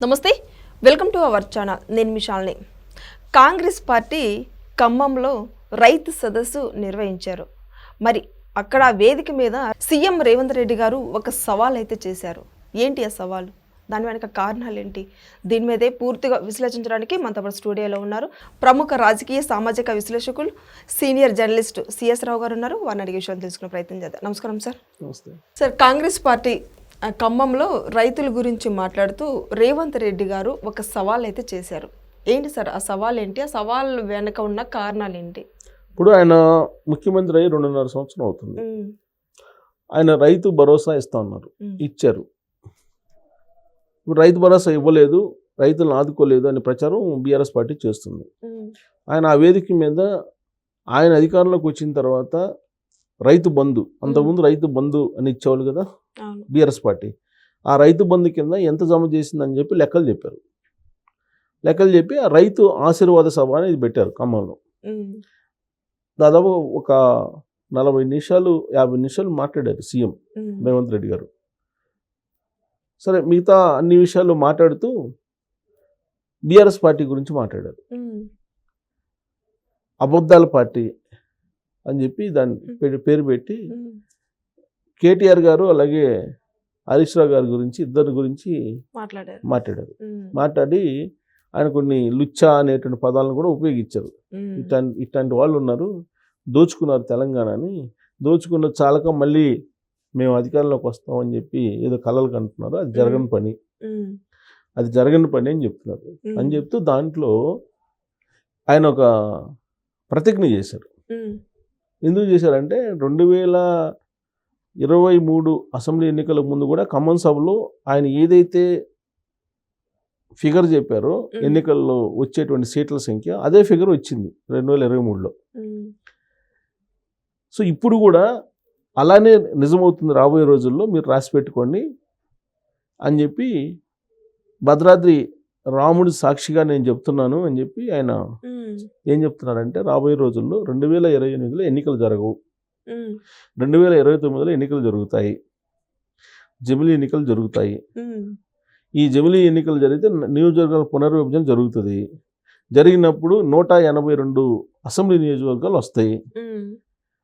నమస్తే welcome to our channel. నేను మిషాల్ని. Congress party ఖమ్మంలో రైతు సదస్సు నిర్వహించారు. మరి అక్కడ వేదిక మీద సీఎం రేవంత్ రెడ్డి గారు ఒక సవాల్ అయితే చేశారు. ఏంటి ఆ సవాలు, దాని వెనక కారణాలు ఏంటి, దీని మీదే పూర్తిగా విశ్లేషించడానికి మనతో పాటు స్టూడియోలో ఉన్నారు ప్రముఖ రాజకీయ సామాజిక విశ్లేషకులు సీనియర్ జర్నలిస్ట్ సిఎస్ రావు గారు ఉన్నారు. వారిని అడిగే విషయాలు తెలుసుకునే ప్రయత్నం చేద్దాం. నమస్కారం సార్. నమస్తే సార్, కాంగ్రెస్ పార్టీ ఖమ్మంలో రైతుల గురించి మాట్లాడుతూ రేవంత్ రెడ్డి గారు ఒక సవాల్ అయితే చేశారు. ఏంటి సార్ ఆ సవాల్ ఏంటి, ఆ సవాల్ వెనక ఉన్న కారణాలు ఏంటి? ఇప్పుడు ఆయన ముఖ్యమంత్రి అయ్యి 2.5 సంవత్సరం అవుతుంది. ఆయన రైతు భరోసా ఇస్తా ఉన్నారు, ఇచ్చారు. ఇప్పుడు రైతు భరోసా ఇవ్వలేదు, రైతులను ఆదుకోలేదు అనే ప్రచారం బీఆర్ఎస్ పార్టీ చేస్తుంది. ఆయన ఆ వేదిక మీద ఆయన అధికారంలోకి వచ్చిన తర్వాత రైతు బంధు, అంతకుముందు రైతు బంధు అని ఇచ్చేవాళ్ళు కదా బీఆర్ఎస్ పార్టీ, ఆ రైతు బంధు కింద ఎంత జమ చేసిందని చెప్పి లెక్కలు చెప్పారు. లెక్కలు చెప్పి ఆ రైతు ఆశీర్వాద సభ అనేది పెట్టారు ఖమ్మంలో. దాదాపు ఒక 40 నిమిషాలు 50 నిమిషాలు మాట్లాడారు సీఎం రేవంత్ రెడ్డి గారు. సరే, మిగతా అన్ని విషయాలు మాట్లాడుతూ బీఆర్ఎస్ పార్టీ గురించి మాట్లాడారు. అబద్ధాల పార్టీ అని చెప్పి దాని పేరు పెట్టి కేటీఆర్ గారు అలాగే హరీష్ రావు గారి గురించి, ఇద్దరి గురించి మాట్లాడారు. మాట్లాడి ఆయన కొన్ని లుచ్చా అనేటువంటి పదాలను కూడా ఉపయోగించారు. ఇట్లాంటి వాళ్ళు ఉన్నారు, దోచుకున్నారు తెలంగాణని, దోచుకున్న చాలక మళ్ళీ మేము అధికారంలోకి వస్తామని చెప్పి ఏదో కలలు కంటున్నారు. అది జరగని పని అని చెప్తున్నారు. అని చెప్తూ దాంట్లో ఆయన ఒక ప్రతిజ్ఞ చేశారు. ఎందుకు చేశారంటే 2023 అసెంబ్లీ ఎన్నికల ముందు కూడా ఖమ్మం సభలో ఆయన ఏదైతే ఫిగర్ చెప్పారో ఎన్నికల్లో వచ్చేటువంటి సీట్ల సంఖ్య, అదే ఫిగర్ వచ్చింది 2023లో. సో ఇప్పుడు కూడా అలానే నిజమవుతుంది రాబోయే రోజుల్లో, మీరు రాసి పెట్టుకోండి అని చెప్పి భద్రాద్రి రాముడి సాక్షిగా నేను చెప్తున్నాను అని చెప్పి ఆయన ఏం చెప్తున్నారంటే, రాబోయే రోజుల్లో 2028లో ఎన్నికలు జరగవు, 2029లో ఎన్నికలు జరుగుతాయి, జమిలీ ఎన్నికలు జరుగుతాయి. ఈ జమిలీ ఎన్నికలు జరిగితే నియోజకవర్గాల పునర్విభజన జరుగుతుంది. జరిగినప్పుడు 182 అసెంబ్లీ నియోజకవర్గాలు వస్తాయి.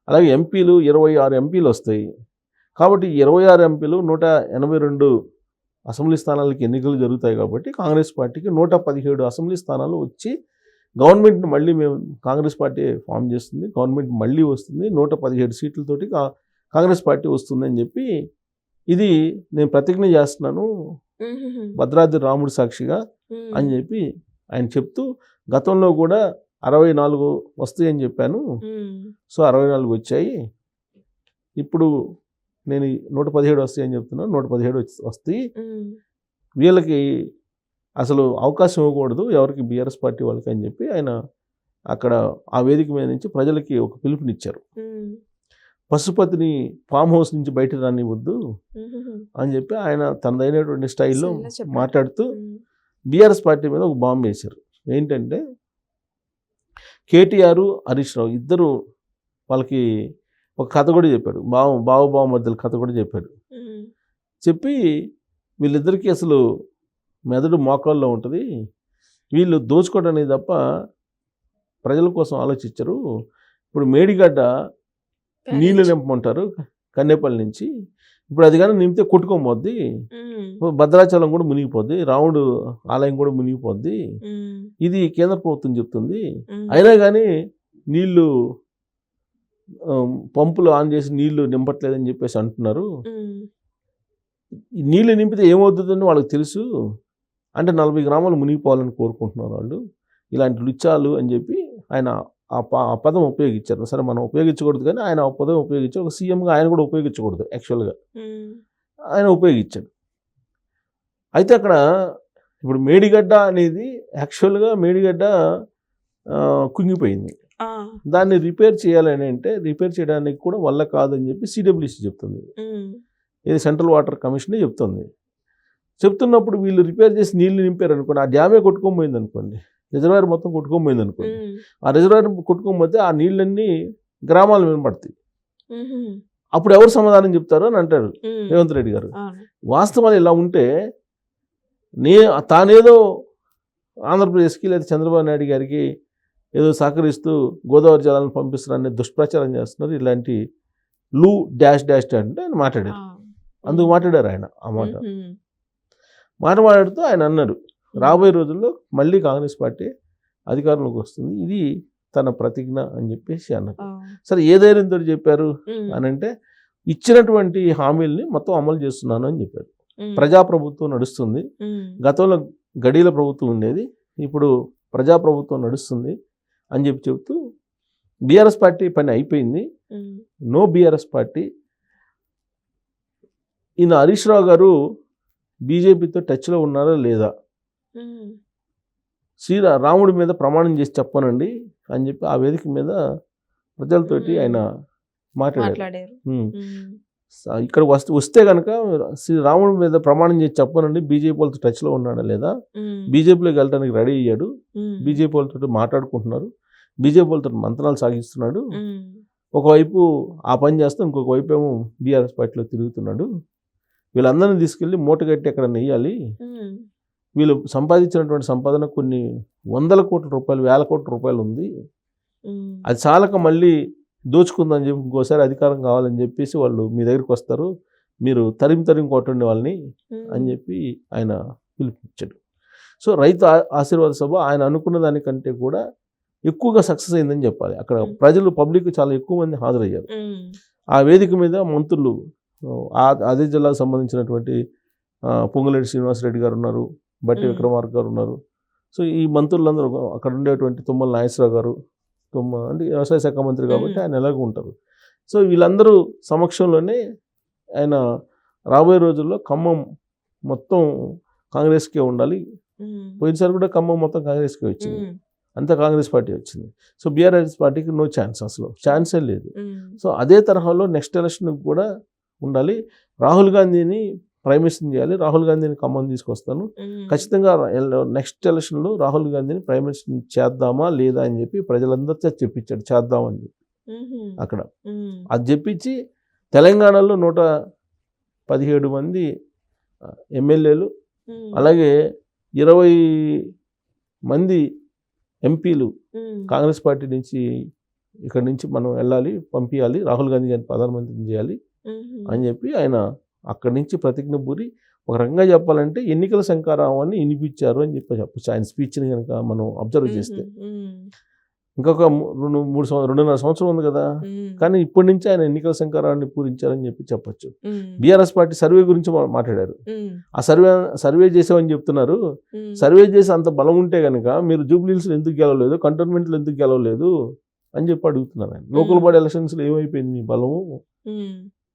అలాగే ఎంపీలు 26 ఎంపీలు వస్తాయి. కాబట్టి 26 ఎంపీలు 182 అసెంబ్లీ స్థానాలకి ఎన్నికలు జరుగుతాయి. కాబట్టి కాంగ్రెస్ పార్టీకి 117 అసెంబ్లీ స్థానాలు వచ్చి గవర్నమెంట్ని మళ్ళీ మేము కాంగ్రెస్ పార్టీ ఫామ్ చేస్తుంది, గవర్నమెంట్ మళ్ళీ వస్తుంది, 117 సీట్లతోటి కాంగ్రెస్ పార్టీ వస్తుంది అని చెప్పి, ఇది నేను ప్రతిజ్ఞ చేస్తున్నాను భద్రాద్రి రాముడి సాక్షిగా అని చెప్పి ఆయన చెప్తూ, గతంలో కూడా 64 వస్తాయి అని చెప్పాను, సో 64 వచ్చాయి, ఇప్పుడు నేను 117 వస్తాయి అని చెప్తున్నాను, 117 వస్తాయి, వీళ్ళకి అసలు అవకాశం ఇవ్వకూడదు ఎవరికి, బీఆర్ఎస్ పార్టీ వాళ్ళకి అని చెప్పి ఆయన అక్కడ ఆ వేదిక మీద నుంచి ప్రజలకి ఒక పిలుపునిచ్చారు. పశుపతిని ఫామ్ హౌస్ నుంచి బయట రానివ్వద్దు అని చెప్పి ఆయన తనదైనటువంటి స్టైల్లో మాట్లాడుతూ బీఆర్ఎస్ పార్టీ మీద ఒక బాంబు వేశారు. ఏంటంటే కేటీఆర్, హరీష్ రావు ఇద్దరు వాళ్ళకి ఒక కథ కూడా చెప్పాడు, బావ మధ్యలో కథ కూడా చెప్పాడు. చెప్పి వీళ్ళిద్దరికీ అసలు మెదడు మోకాల్లో ఉంటుంది, వీళ్ళు దోచుకోవడానికి తప్ప ప్రజల కోసం ఆలోచించరు. ఇప్పుడు మేడిగడ్డ నీళ్లు నింపమంటారు కన్నేపల్లి నుంచి, ఇప్పుడు అది కానీ నింపితే కొట్టుకోమోద్ది, భద్రాచలం కూడా మునిగిపోద్ది, రాముడు ఆలయం కూడా మునిగిపోద్ది, ఇది కేంద్ర ప్రభుత్వం చెప్తుంది. అయినా కానీ నీళ్లు పంపులు ఆన్ చేసి నీళ్లు నింపట్లేదని చెప్పేసి అంటున్నారు. నీళ్లు నింపితే ఏమవుతుందని వాళ్ళకి తెలుసు, అంటే 40 గ్రామాలు మునిగిపోవాలని కోరుకుంటున్నారు వాళ్ళు, ఇలాంటి లుచ్చాలు అని చెప్పి ఆయన ఆ పదం ఉపయోగించారు. సరే, మనం ఉపయోగించకూడదు కానీ ఆయన ఆ పదం ఉపయోగించారు. ఒక సీఎంగా ఆయన కూడా ఉపయోగించకూడదు యాక్చువల్గా, ఆయన ఉపయోగించాడు. అయితే అక్కడ ఇప్పుడు మేడిగడ్డ అనేది యాక్చువల్గా మేడిగడ్డ కుంగిపోయింది, దాన్ని రిపేర్ చేయాలని అంటే రిపేర్ చేయడానికి కూడా వల్ల కాదని చెప్పి సిడబ్ల్యూసీ చెప్తుంది, ఇది సెంట్రల్ వాటర్ కమిషనే చెప్తుంది. చెప్తున్నప్పుడు వీళ్ళు రిపేర్ చేసి నీళ్లు నింపారు అనుకోండి, ఆ డ్యామే కొట్టుకోపోయింది అనుకోండి, రిజర్వాయర్ మొత్తం కొట్టుకోపోయింది అనుకోండి, ఆ రిజర్వాయర్ కొట్టుకోకపోతే ఆ నీళ్ళన్నీ గ్రామాలు వినపడతాయి. అప్పుడు ఎవరు సమాధానం చెప్తారు అని అంటారు రేవంత్ రెడ్డి గారు. వాస్తవాలు ఇలా ఉంటే తానేదో ఆంధ్రప్రదేశ్కి లేదా చంద్రబాబు నాయుడు గారికి ఏదో సహకరిస్తూ గోదావరి జలాలను పంపిస్తున్నారని దుష్ప్రచారం చేస్తున్నారు. ఇలాంటి లూ డాష్ డాష్ అంటే ఆయన మాట్లాడారు. అందుకు మాట్లాడారు ఆయన ఆ మాట్లాడుతూ ఆయన అన్నారు, రాబోయే రోజుల్లో మళ్ళీ కాంగ్రెస్ పార్టీ అధికారంలోకి వస్తుంది, ఇది తన ప్రతిజ్ఞ అని చెప్పేసి అన్నారు. సరే ఏ ధైర్యంతో చెప్పారు అని అంటే, ఇచ్చినటువంటి హామీల్ని మొత్తం అమలు చేస్తున్నాను అని చెప్పారు. ప్రజాప్రభుత్వం నడుస్తుంది, గతంలో గడీల ప్రభుత్వం ఉండేది, ఇప్పుడు ప్రజాప్రభుత్వం నడుస్తుంది అని చెప్తూ బీఆర్ఎస్ పార్టీ పని అయిపోయింది, నో బీఆర్ఎస్ పార్టీ. ఈయన హరీష్ రావు గారు బీజేపీతో టచ్లో ఉన్నారా లేదా, రాముడి మీద ప్రమాణం చేసి చెప్పనండి అని చెప్పి ఆ వేదిక మీద ప్రజలతోటి ఆయన మాట్లాడారు. ఇక్కడ వస్తే కనుక శ్రీరాముడి మీద ప్రమాణం చేసి చెప్పనండి, బీజేపీ వాళ్ళతో టచ్లో ఉన్నాడా లేదా, బీజేపీలోకి వెళ్ళడానికి రెడీ అయ్యాడు, బీజేపీ వాళ్ళతో మాట్లాడుకుంటున్నారు, బీజేపీ వాళ్ళతో మంత్రాలు సాగిస్తున్నాడు, ఒకవైపు ఆ పని చేస్తూ ఇంకొక వైపు ఏమో బీఆర్ఎస్ పార్టీలో తిరుగుతున్నాడు, వీళ్ళందరినీ తీసుకెళ్ళి మూటగట్టి అక్కడ నెయ్యాలి, వీళ్ళు సంపాదించినటువంటి సంపాదన కొన్ని 100 కోట్ల రూపాయలు 1000 కోట్ల రూపాయలు ఉంది, అది చాలక మళ్ళీ దోచుకుందని చెప్పి ఇంకోసారి అధికారం కావాలని చెప్పేసి వాళ్ళు మీ దగ్గరికి వస్తారు, మీరు తరిమి కొట్టండి వాళ్ళని అని చెప్పి ఆయన పిలుపునిచ్చాడు. సో రైతు ఆశీర్వాద సభ ఆయన అనుకున్న దానికంటే కూడా ఎక్కువగా సక్సెస్ అయిందని చెప్పాలి. అక్కడ ప్రజలు పబ్లిక్ చాలా ఎక్కువ మంది హాజరయ్యారు. ఆ వేదిక మీద మంత్రులు అదే జిల్లాకు సంబంధించినటువంటి పొంగులేటి శ్రీనివాసరెడ్డి గారు ఉన్నారు, బట్టి విక్రమార్క గారు ఉన్నారు. సో ఈ మంత్రులందరూ అక్కడ ఉండేటువంటి తుమ్మల నాగేశ్వరరావు గారు, అంటే వ్యవసాయ శాఖ మంత్రి కాబట్టి ఆయన ఎలాగో ఉంటారు. సో వీళ్ళందరూ సమక్షంలోనే ఆయన రాబోయే రోజుల్లో ఖమ్మం మొత్తం కాంగ్రెస్కే ఉండాలి, పోయినసారి కూడా ఖమ్మం మొత్తం కాంగ్రెస్కే వచ్చింది, అంతా కాంగ్రెస్ పార్టీ వచ్చింది. సో బీఆర్ఎస్ పార్టీకి నో ఛాన్స్, అసలు ఛాన్సే లేదు. సో అదే తరహాలో నెక్స్ట్ ఎలక్షన్కి కూడా ఉండాలి, రాహుల్ గాంధీని ప్రైమ్ మినిస్టర్ చేయాలి, రాహుల్ గాంధీని ఖమ్మం తీసుకొస్తాను, ఖచ్చితంగా నెక్స్ట్ ఎలక్షన్లో రాహుల్ గాంధీని ప్రైమ్ మినిస్టర్ చేద్దామా లేదా అని చెప్పి ప్రజలందరితో చెప్పించాడు, చేద్దామని చెప్పి అక్కడ అది చెప్పించి తెలంగాణలో 117 మంది ఎమ్మెల్యేలు అలాగే 20 మంది ఎంపీలు కాంగ్రెస్ పార్టీ నుంచి ఇక్కడి నుంచి మనం వెళ్ళాలి, పంపించాలి, రాహుల్ గాంధీ గారిని ప్రధానమంత్రిని చేయాలి అని చెప్పి ఆయన అక్కడి నుంచి ప్రతిజ్ఞ పూరి ఒక రకంగా చెప్పాలంటే ఎన్నికల శంఖారావాన్ని వినిపించారు అని చెప్పచ్చు ఆయన స్పీచ్ని కనుక మనం అబ్జర్వ్ చేస్తే. ఇంకొక 2.5 సంవత్సరం ఉంది కదా, కానీ ఇప్పటి నుంచి ఆయన ఎన్నికల శంఖారావాన్ని పూరించారని చెప్పచ్చు. బీఆర్ఎస్ పార్టీ సర్వే గురించి మాట్లాడారు, ఆ సర్వే చేసామని చెప్తున్నారు, సర్వే చేసి అంత బలం ఉంటే కనుక మీరు జూబ్లీహిల్స్లో ఎందుకు గెలవలేదు, కంటోన్మెంట్లో ఎందుకు గెలవలేదు అని చెప్పి అడుగుతున్నారు ఆయన. లోకల్ బాడీ ఎలక్షన్స్లో ఏమైపోయింది మీ బలము,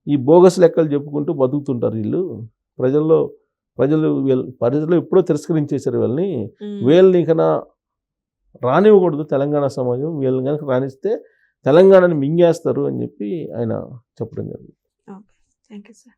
ఈ బోగస్ లెక్కలు చెప్పుకుంటూ బతుకుతుంటారు వీళ్ళు, ప్రజలు ఎప్పుడో తిరస్కరించేశారు వీళ్ళని కన్నా రానివ్వకూడదు తెలంగాణ సమాజం, వీళ్ళని కనుక రాణిస్తే తెలంగాణని మింగేస్తారు అని చెప్పి ఆయన చెప్పడం జరిగింది. Thank you sir.